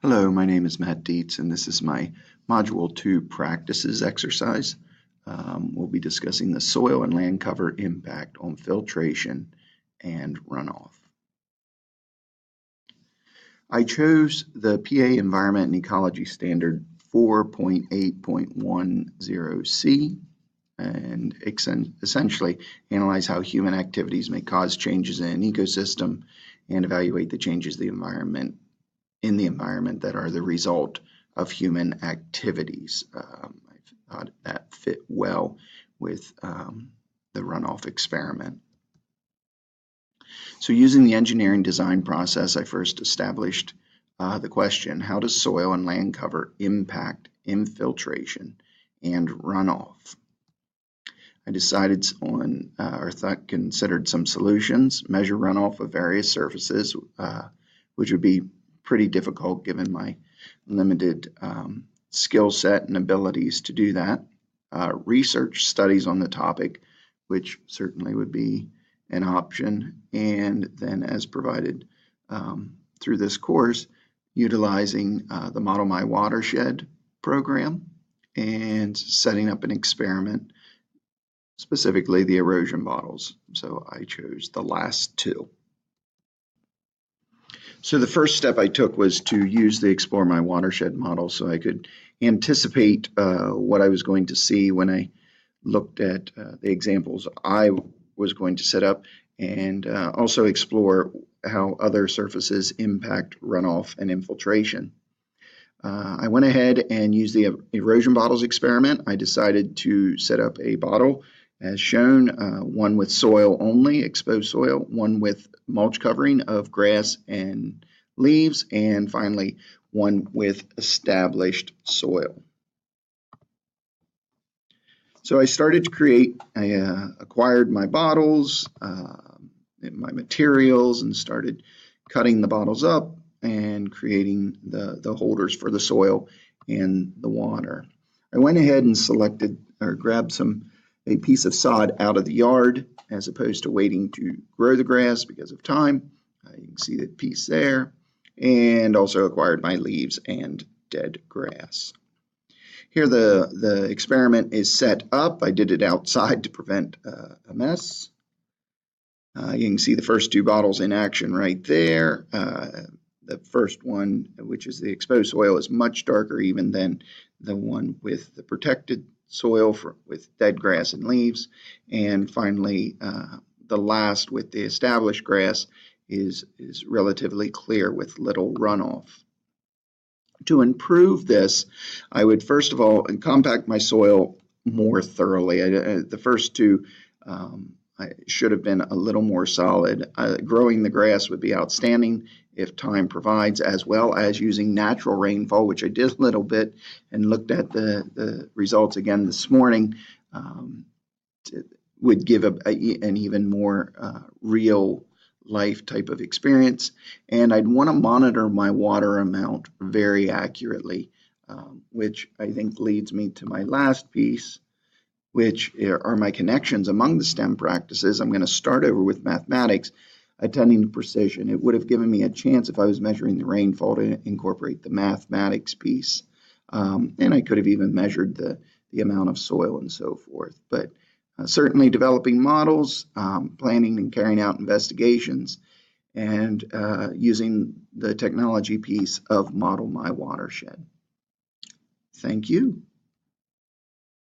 Hello, my name is Matt Dietz, and this is my Module 2 practices exercise. We'll be discussing the soil and land cover impact on filtration and runoff. I chose the PA Environment and Ecology Standard 4.8.10C and essentially analyze how human activities may cause changes in an ecosystem and evaluate the changes in the environment that are the result of human activities. I thought that fit well with the runoff experiment. So using the engineering design process, I first established the question, how does soil and land cover impact infiltration and runoff? I decided on, considered some solutions, measure runoff of various surfaces, which would be pretty difficult given my limited skill set and abilities to do that. Research studies on the topic, which certainly would be an option, and then as provided through this course, utilizing the Model My Watershed program and setting up an experiment, specifically the erosion models. So I chose the last two. So the first step I took was to use the Explore My Watershed model so I could anticipate what I was going to see when I looked at the examples I was going to set up, and also explore how other surfaces impact runoff and infiltration. I went ahead and used the erosion bottles experiment. I decided to set up a bottle as shown, one with soil only, exposed soil, one with mulch covering of grass and leaves, and finally one with established soil. So I started to create, I acquired my bottles, my materials, and started cutting the bottles up and creating the holders for the soil and the water. I went ahead and selected or grabbed a piece of sod out of the yard as opposed to waiting to grow the grass because of time. You can see that piece there, and also acquired my leaves and dead grass. Here the experiment is set up. I did it outside to prevent a mess. You can see the first two bottles in action right there. The first one, which is the exposed soil, is much darker even than the one with the protected soil with dead grass and leaves. And finally, the last with the established grass is relatively clear with little runoff. To improve this, I would first of all compact my soil more thoroughly. The first two I should have been a little more solid. Growing the grass would be outstanding if time provides, as well as using natural rainfall, which I did a little bit and looked at the results again this morning. Would give an even more real life type of experience. And I'd want to monitor my water amount very accurately, which I think leads me to my last piece, which are my connections among the STEM practices. I'm going to start over with mathematics, attending to precision. It would have given me a chance if I was measuring the rainfall to incorporate the mathematics piece. And I could have even measured the amount of soil and so forth. But certainly developing models, planning and carrying out investigations, and using the technology piece of Model My Watershed. Thank you.